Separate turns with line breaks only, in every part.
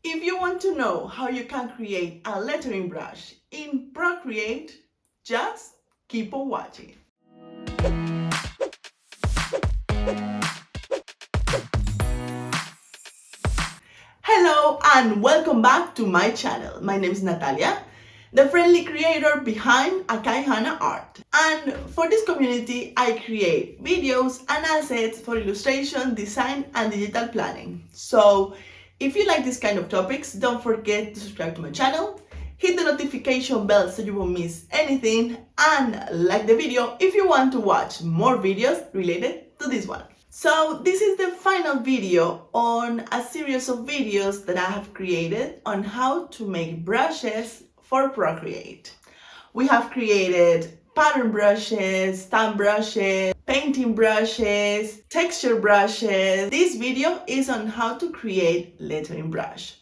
If you want to know how you can create a lettering brush in Procreate, just keep on watching. Hello and welcome back to my channel. My name is Natalia, the friendly creator behind Akai Hana Art. And for this community, I create videos and assets for illustration, design, and digital planning. So if you like this kind of topics, don't forget to subscribe to my channel, hit the notification bell so you won't miss anything, and like the video if you want to watch more videos related to this one. So this is the final video on a series of videos that I have created on how to make brushes for Procreate. We have created pattern brushes, stamp brushes, painting brushes, texture brushes. This video is on how to create lettering brush.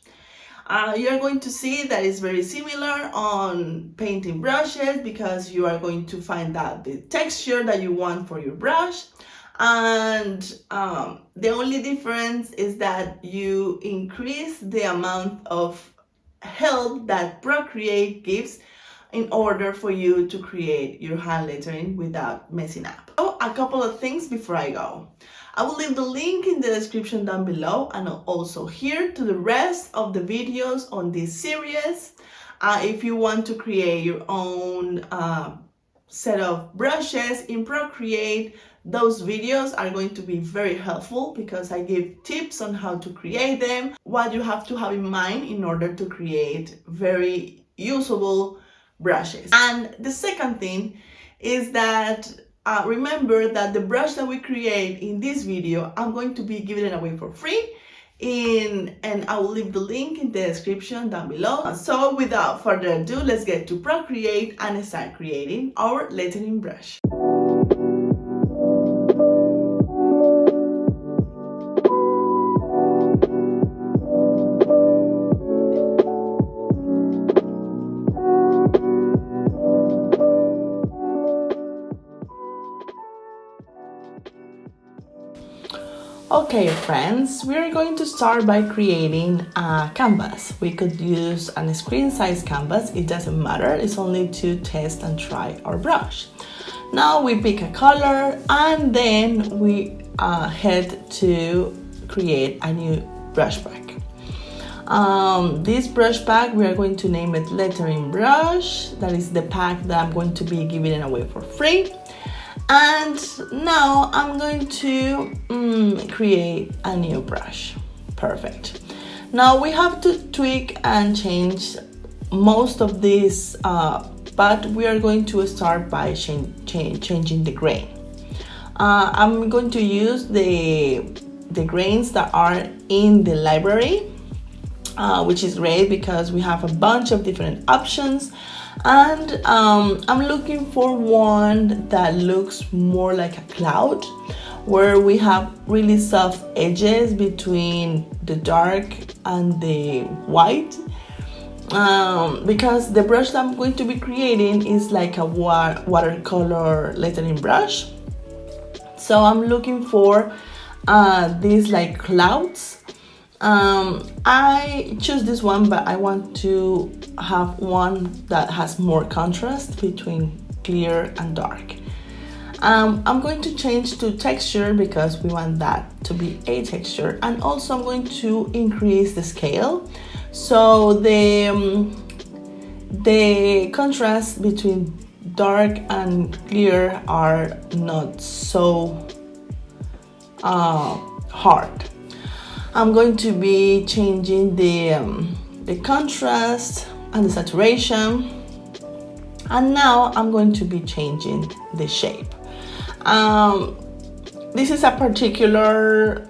You're going to see that it's very similar on painting brushes because you are going to find out the texture that you want for your brush. And the only difference is that you increase the amount of help that Procreate gives in order for you to create your hand lettering without messing up. So a couple of things before I go. I will leave the link in the description down below and also here to the rest of the videos on this series. If you want to create your own set of brushes in Procreate, those videos are going to be very helpful because I give tips on how to create them, what you have to have in mind in order to create very usable brushes. And the second thing is that remember that the brush that we create in this video, I'm going to be giving it away for free and I will leave the link in the description down below. So without further ado, let's get to Procreate and start creating our lettering brush. Okay friends, we are going to start by creating a canvas. We could use a screen size canvas, it doesn't matter, it's only to test and try our brush. Now we pick a color and then we head to create a new brush pack. This brush pack, we are going to name it lettering brush. That is the pack that I'm going to be giving it away for free. And now I'm going to create a new brush. Perfect. Now we have to tweak and change most of this, but we are going to start by changing the grain. I'm going to use the grains that are in the library, which is great because we have a bunch of different options. And I'm looking for one that looks more like a cloud, where we have really soft edges between the dark and the white, because the brush that I'm going to be creating is like a watercolor lettering brush. So I'm looking for these like clouds. I choose this one, but I want to have one that has more contrast between clear and dark. I'm going to change to texture because we want that to be a texture, and also I'm going to increase the scale so the contrast between dark and clear are not so hard. I'm going to be changing the contrast and the saturation, and now I'm going to be changing the shape. This is a particular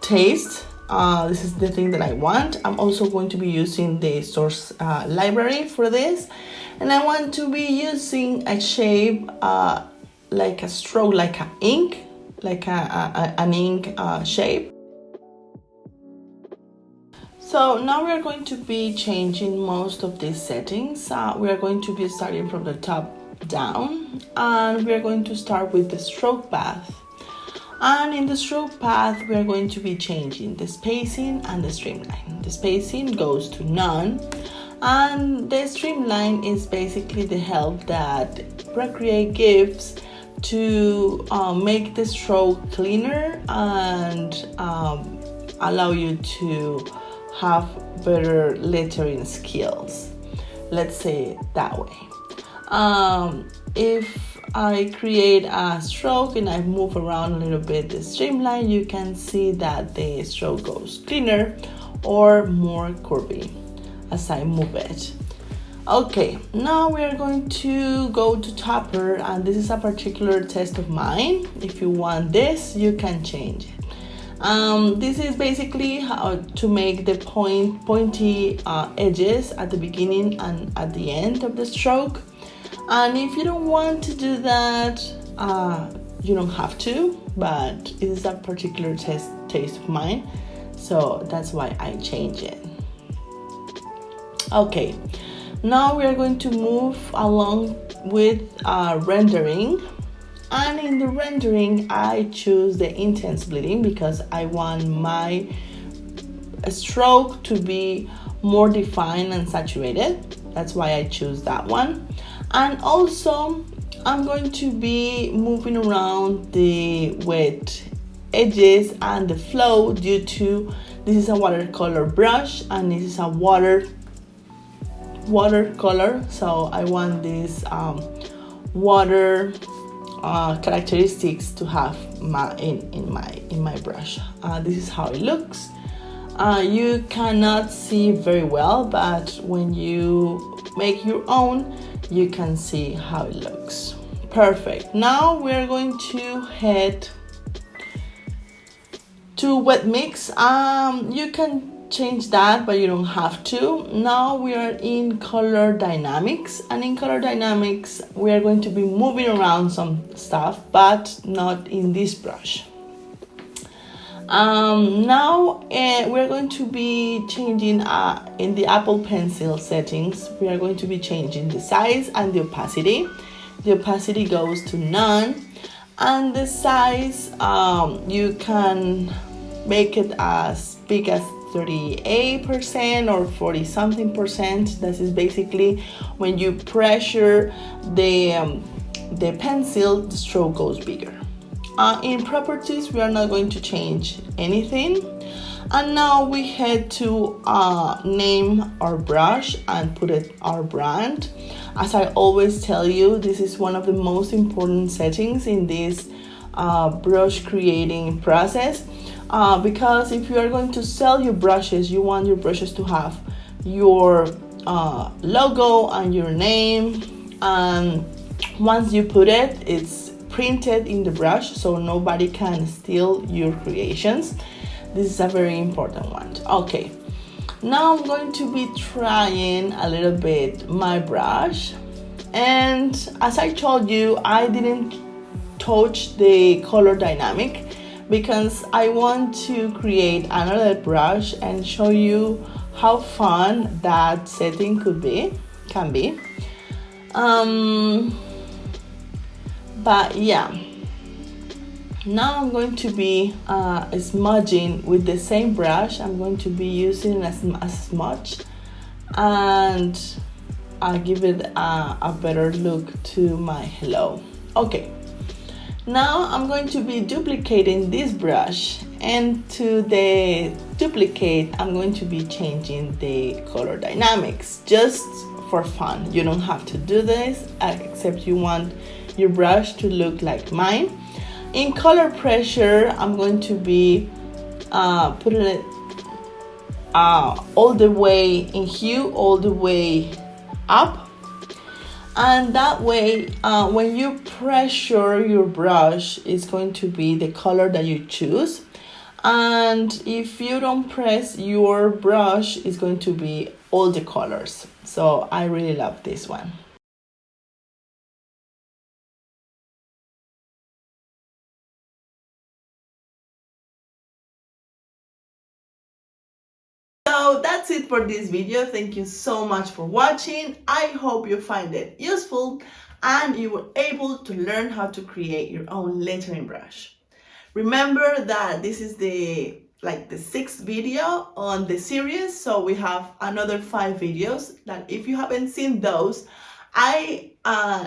taste. This is the thing that I want. I'm also going to be using the source library for this, and I want to be using a shape like a stroke, like an ink, like an ink shape. So now we are going to be changing most of these settings. We are going to be starting from the top down, and we are going to start with the stroke path. And in the stroke path, we are going to be changing the spacing and the streamline. The spacing goes to none, and the streamline is basically the help that Procreate gives to make the stroke cleaner and allow you to have better lettering skills. Let's say it that way. If I create a stroke and I move around a little bit the streamline, you can see that the stroke goes cleaner or more curvy as I move it. Okay, now we are going to go to Topper, and this is a particular test of mine. If you want this, you can change it. This is basically how to make the pointy edges at the beginning and at the end of the stroke. And if you don't want to do that, you don't have to, but it is a particular taste of mine, so that's why I change it. Okay, now we are going to move along with rendering. And in the rendering, I choose the intense bleeding because I want my stroke to be more defined and saturated. That's why I choose that one. And also, I'm going to be moving around the wet edges and the flow due to this is a watercolor brush and this is a watercolor. So I want this water characteristics to have in my brush. This is how it looks. You cannot see very well, but when you make your own, you can see how it looks. Perfect. Now we're going to head to wet mix. You can change that, but you don't have to. Now we are in color dynamics, and in color dynamics we are going to be moving around some stuff, but not in this brush. Now we're going to be changing in the Apple Pencil settings. We are going to be changing the size and the opacity. The opacity goes to none, and the size you can make it as big as 38% or 40 something percent. This is basically when you pressure the pencil, the stroke goes bigger. In properties, we are not going to change anything. And now we head to name our brush and put it our brand. As I always tell you, this is one of the most important settings in this brush creating process. Because if you are going to sell your brushes, you want your brushes to have your logo and your name. And once you put it, it's printed in the brush so nobody can steal your creations. This is a very important one. Okay, now I'm going to be trying a little bit my brush, and as I told you, I didn't touch the color dynamic because I want to create another brush and show you how fun that setting can be. But yeah, now I'm going to be smudging with the same brush. I'm going to be using a smudge, and I'll give it a better look to my hello. Okay, now I'm going to be duplicating this brush, and to the duplicate I'm going to be changing the color dynamics just for fun. You don't have to do this except you want your brush to look like mine. In color pressure, I'm going to be putting it all the way in hue, all the way up, and that way when you pressure your brush, it's going to be the color that you choose, and if you don't press your brush, it's going to be all the colors. So I really love this one. So that's it for this video. Thank you so much for watching. I hope you find it useful and you were able to learn how to create your own lettering brush. Remember that this is the sixth video on the series, so we have another 5 videos that if you haven't seen those, I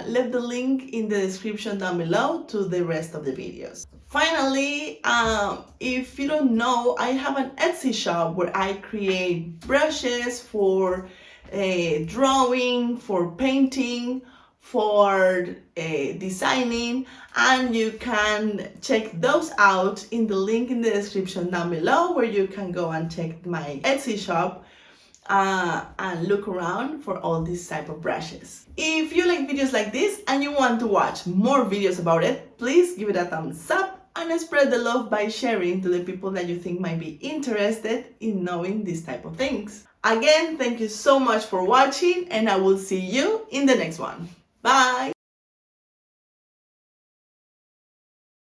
left the link in the description down below to the rest of the videos. Finally, if you don't know, I have an Etsy shop where I create brushes for drawing, for painting, for designing, and you can check those out in the link in the description down below, where you can go and check my Etsy shop and look around for all these type of brushes. If you like videos like this and you want to watch more videos about it, please give it a thumbs up and spread the love by sharing to the people that you think might be interested in knowing these type of things. Again, thank you so much for watching, and I will see you in the next one. Bye!